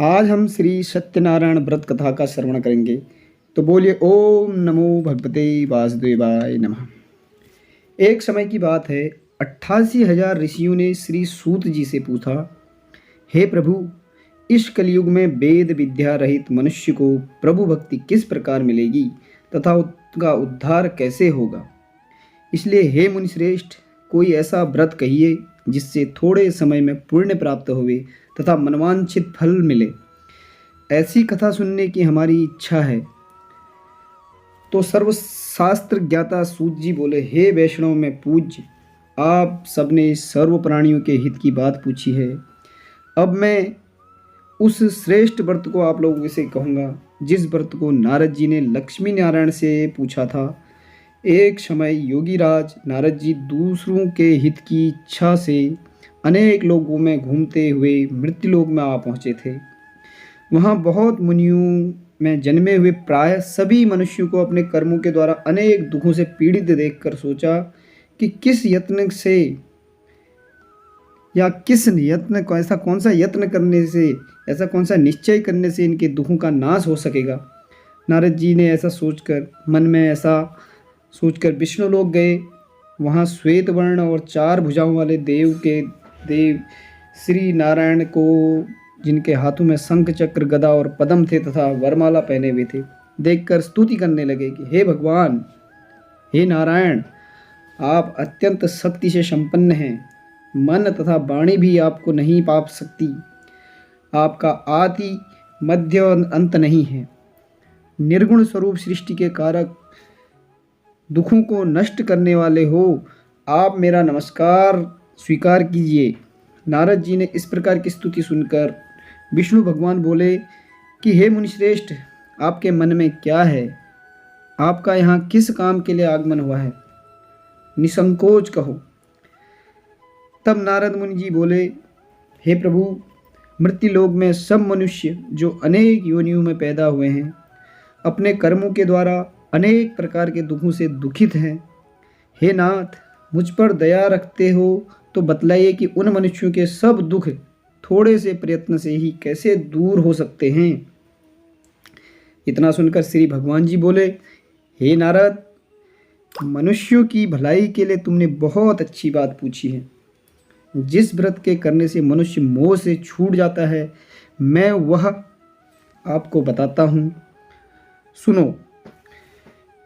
आज हम श्री सत्यनारायण व्रत कथा का श्रवण करेंगे। तो बोलिए ओम नमो भगवते वासुदेवाय नमः। एक समय की बात है, 88,000 ऋषियों ने श्री सूत जी से पूछा, हे प्रभु, इस कलयुग में वेद विद्या रहित मनुष्य को प्रभु भक्ति किस प्रकार मिलेगी तथा उसका उद्धार कैसे होगा। इसलिए हे मुनिश्रेष्ठ, कोई ऐसा व्रत कहिए जिससे थोड़े समय में पुण्य प्राप्त होवे तथा मनवांछित फल मिले। ऐसी कथा सुनने की हमारी इच्छा है। तो सर्वशास्त्र ज्ञाता सूत जी बोले, हे वैष्णव में पूज्य, आप सबने सर्व प्राणियों के हित की बात पूछी है। अब मैं उस श्रेष्ठ व्रत को आप लोगों से कहूँगा जिस व्रत को नारद जी ने लक्ष्मी नारायण से पूछा था। एक समय योगीराज नारद जी दूसरों के हित की इच्छा से अनेक लोगों में घूमते हुए मृत्युलोक में आ पहुँचे थे। वहाँ बहुत मुनियों में जन्मे हुए प्राय सभी मनुष्यों को अपने कर्मों के द्वारा अनेक दुखों से पीड़ित देखकर सोचा कि किस यत्न से या किस यत्न को ऐसा कौन सा यत्न करने से, ऐसा कौन सा निश्चय करने से इनके दुखों का नाश हो सकेगा। नारद जी ने ऐसा सोचकर, मन में ऐसा सोचकर विष्णु लोक गए। वहाँ श्वेत वर्ण और 4 भुजाओं वाले देव श्री नारायण को, जिनके हाथों में शंख चक्र गदा और पद्म थे तथा वरमाला पहने हुए थे, देखकर स्तुति करने लगे कि हे भगवान, हे नारायण, आप अत्यंत शक्ति से संपन्न हैं। मन तथा वाणी भी आपको नहीं पाप सकती। आपका आदि मध्य और अंत नहीं है। निर्गुण स्वरूप सृष्टि के कारक, दुखों को नष्ट करने वाले हो। आप मेरा नमस्कार स्वीकार कीजिए। नारद जी ने इस प्रकार की स्तुति सुनकर विष्णु भगवान बोले कि हे मुनिश्रेष्ठ, आपके मन में क्या है? आपका यहाँ किस काम के लिए आगमन हुआ है? निसंकोच कहो। तब नारद मुनि जी बोले, हे प्रभु, मृत्युलोक में सब मनुष्य जो अनेक योनियों में पैदा हुए हैं, अपने कर्मों के द्वारा अनेक प्रकार के दुखों से दुखित हैं। हे नाथ, मुझ पर दया रखते हो तो बतलाइए कि उन मनुष्यों के सब दुख थोड़े से प्रयत्न से ही कैसे दूर हो सकते हैं। इतना सुनकर श्री भगवान जी बोले, हे नारद, मनुष्यों की भलाई के लिए तुमने बहुत अच्छी बात पूछी है। जिस व्रत के करने से मनुष्य मोह से छूट जाता है, मैं वह आपको बताता हूँ। सुनो।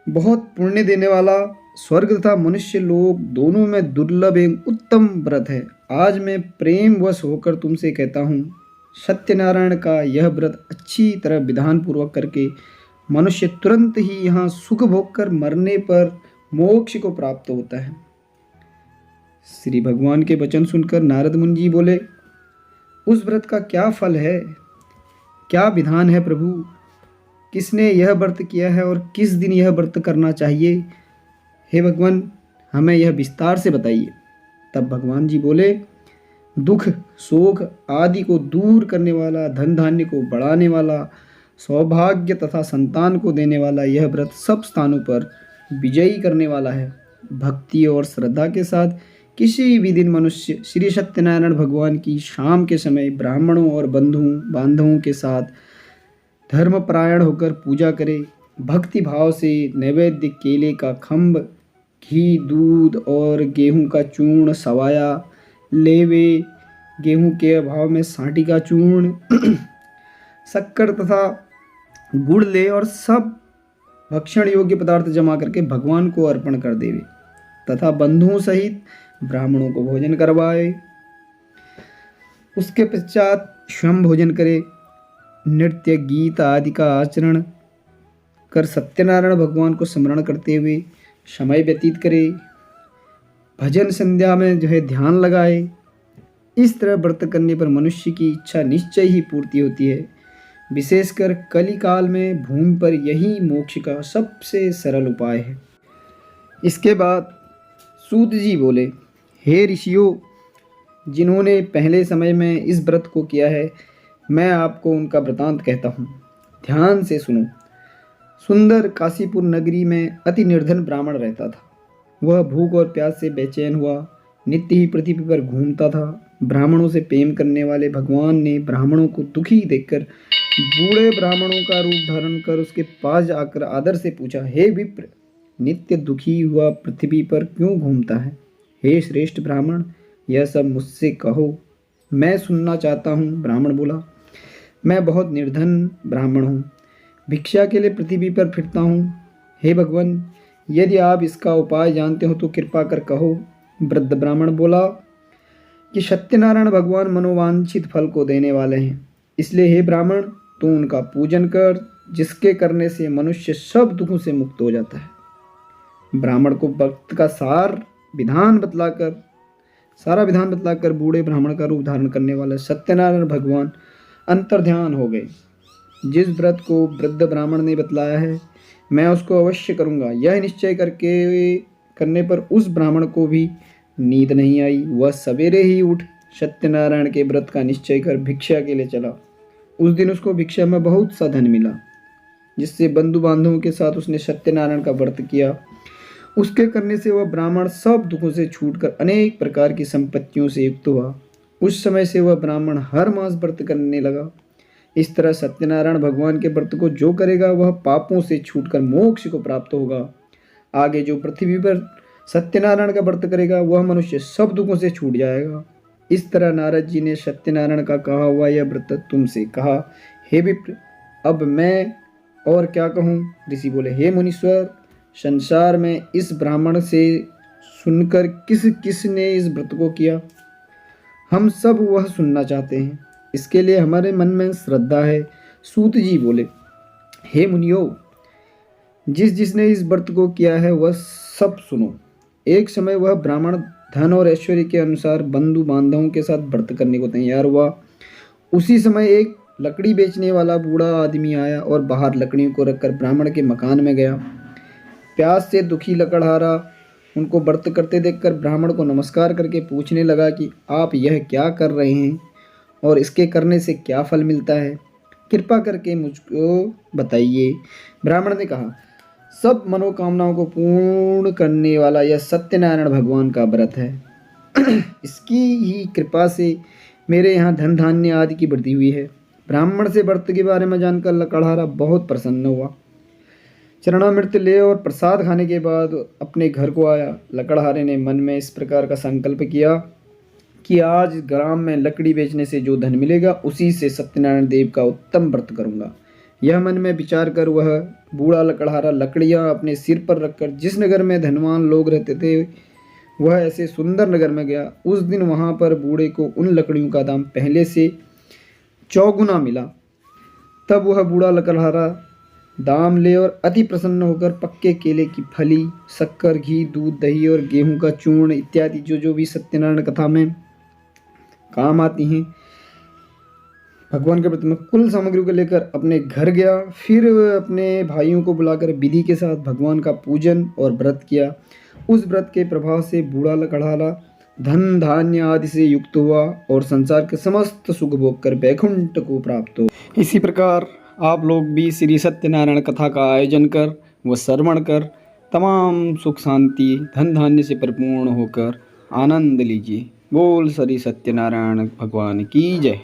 बहुत पुण्य देने वाला, स्वर्ग तथा मनुष्य लोक दोनों में दुर्लभ एवं उत्तम व्रत है। आज मैं प्रेम वश होकर तुमसे कहता हूँ, सत्यनारायण का यह व्रत अच्छी तरह विधान पूर्वक करके मनुष्य तुरंत ही यहाँ सुख भोग कर मरने पर मोक्ष को प्राप्त होता है। श्री भगवान के वचन सुनकर नारद मुनि जी बोले, उस व्रत का क्या फल है, क्या विधान है प्रभु? किसने यह व्रत किया है और किस दिन यह व्रत करना चाहिए? हे भगवान, हमें यह विस्तार से बताइए। तब भगवान जी बोले, दुख शोक आदि को दूर करने वाला, धन धान्य को बढ़ाने वाला, सौभाग्य तथा संतान को देने वाला यह व्रत सब स्थानों पर विजयी करने वाला है। भक्ति और श्रद्धा के साथ किसी भी दिन मनुष्य श्री सत्यनारायण भगवान की शाम के समय ब्राह्मणों और बांधवों के साथ धर्मपरायण होकर पूजा करे। भक्ति भाव से नैवेद्य केले का खम्भ, घी, दूध और गेहूं का चूर्ण सवाया लेवे। गेहूं के अभाव में सांटी का चूर्ण, शक्कर तथा गुड़ ले और सब भक्षण योग्य पदार्थ जमा करके भगवान को अर्पण कर देवे तथा बंधुओं सहित ब्राह्मणों को भोजन करवाए। उसके पश्चात स्वयं भोजन करे। नृत्य गीत आदि का आचरण कर सत्यनारायण भगवान को स्मरण करते हुए समय व्यतीत करे। भजन संध्या में जो है ध्यान लगाए। इस तरह व्रत करने पर मनुष्य की इच्छा निश्चय ही पूर्ति होती है। विशेषकर कली काल में भूमि पर यही मोक्ष का सबसे सरल उपाय है। इसके बाद सूत जी बोले, हे ऋषियों, जिन्होंने पहले समय में इस व्रत को किया है, मैं आपको उनका वृतांत कहता हूँ, ध्यान से सुनो। सुंदर काशीपुर नगरी में अति निर्धन ब्राह्मण रहता था। वह भूख और प्यास से बेचैन हुआ। नित्य ही पृथ्वी पर घूमता था। ब्राह्मणों से प्रेम करने वाले भगवान ने ब्राह्मणों को दुखी देखकर बूढ़े ब्राह्मणों का रूप धारण कर उसके पास आकर आदर से पूछा, हे विप्र, नित्य दुखी हुआ पृथ्वी पर क्यों घूमता है? हे श्रेष्ठ ब्राह्मण, यह सब मुझसे कहो, मैं सुनना चाहता हूँ। ब्राह्मण बोला, मैं बहुत निर्धन ब्राह्मण हूँ, भिक्षा के लिए पृथ्वी पर फिरता हूँ। हे भगवान, यदि आप इसका उपाय जानते हो तो कृपा कर कहो। वृद्ध ब्राह्मण बोला कि सत्यनारायण भगवान मनोवांछित फल को देने वाले हैं, इसलिए हे ब्राह्मण, तू उनका पूजन कर, जिसके करने से मनुष्य सब दुखों से मुक्त हो जाता है। ब्राह्मण को भक्त का सारा विधान बतलाकर बूढ़े ब्राह्मण का रूप धारण करने वाले सत्यनारायण भगवान अंतर्ध्यान हो गए। जिस व्रत को वृद्ध ब्राह्मण ने बतलाया है, मैं उसको अवश्य करूँगा। यह निश्चय करने पर उस ब्राह्मण को भी नींद नहीं आई। वह सवेरे ही उठ सत्यनारायण के व्रत का निश्चय कर भिक्षा के लिए चला। उस दिन उसको भिक्षा में बहुत सा धन मिला, जिससे बंधु बांधवों के साथ उसने सत्यनारायण का व्रत किया। उसके करने से वह ब्राह्मण सब दुखों से छूटकर अनेक प्रकार की संपत्तियों से युक्त हुआ। उस समय से वह ब्राह्मण हर मास व्रत करने लगा। इस तरह सत्यनारायण भगवान के व्रत को जो करेगा वह पापों से छूटकर मोक्ष को प्राप्त होगा। आगे जो पृथ्वी पर सत्यनारायण का व्रत करेगा वह मनुष्य सब दुखों से छूट जाएगा। इस तरह नारद जी ने सत्यनारायण का कहा हुआ यह व्रत तुमसे कहा। हे विप्र, अब मैं और क्या कहूँ? ऋषि बोले, हे मुनीश्वर, संसार में इस ब्राह्मण से सुनकर किस किस ने इस व्रत को किया, हम सब वह सुनना चाहते हैं। इसके लिए हमारे मन में श्रद्धा है। सूत जी बोले, हे मुनियो, जिसने इस व्रत को किया है वह सब सुनो। एक समय वह ब्राह्मण धन और ऐश्वर्य के अनुसार बंधु बांधवों के साथ व्रत करने को तैयार हुआ। उसी समय एक लकड़ी बेचने वाला बूढ़ा आदमी आया और बाहर लकड़ियों को रखकर ब्राह्मण के मकान में गया। प्यास से दुखी लकड़हारा उनको व्रत करते देखकर ब्राह्मण को नमस्कार करके पूछने लगा कि आप यह क्या कर रहे हैं और इसके करने से क्या फल मिलता है, कृपा करके मुझको बताइए। ब्राह्मण ने कहा, सब मनोकामनाओं को पूर्ण करने वाला यह सत्यनारायण भगवान का व्रत है। इसकी ही कृपा से मेरे यहाँ धन धान्य आदि की वृद्धि हुई है। ब्राह्मण से व्रत के बारे में जानकर लकड़हारा बहुत प्रसन्न हुआ। चरणामृत ले और प्रसाद खाने के बाद अपने घर को आया। लकड़हारे ने मन में इस प्रकार का संकल्प किया कि आज ग्राम में लकड़ी बेचने से जो धन मिलेगा उसी से सत्यनारायण देव का उत्तम व्रत करूंगा। यह मन में विचार कर वह बूढ़ा लकड़हारा लकड़ियां अपने सिर पर रखकर जिस नगर में धनवान लोग रहते थे वह ऐसे सुंदर नगर में गया। उस दिन वहां पर बूढ़े को उन लकड़ियों का दाम पहले से चौगुना मिला। तब वह बूढ़ा लकड़हारा दाम ले और अति प्रसन्न होकर पक्के केले की फली, शक्कर, घी, दूध, दही और गेहूं का चूर्ण इत्यादि जो भी सत्यनारायण कथा में काम आती हैं भगवान के व्रत में कुल सामग्री को लेकर अपने घर गया। फिर अपने भाइयों को बुलाकर विधि के साथ भगवान का पूजन और व्रत किया। उस व्रत के प्रभाव से बूढ़ा लकड़हारा धन धान्य आदि से युक्त हुआ और संसार के समस्त सुख भोग कर वैकुंठ को प्राप्त हो। इसी प्रकार आप लोग भी श्री सत्यनारायण कथा का आयोजन कर व श्रवण कर तमाम सुख शांति धन धान्य से परिपूर्ण होकर आनंद लीजिए। बोल श्री सत्यनारायण भगवान की जय।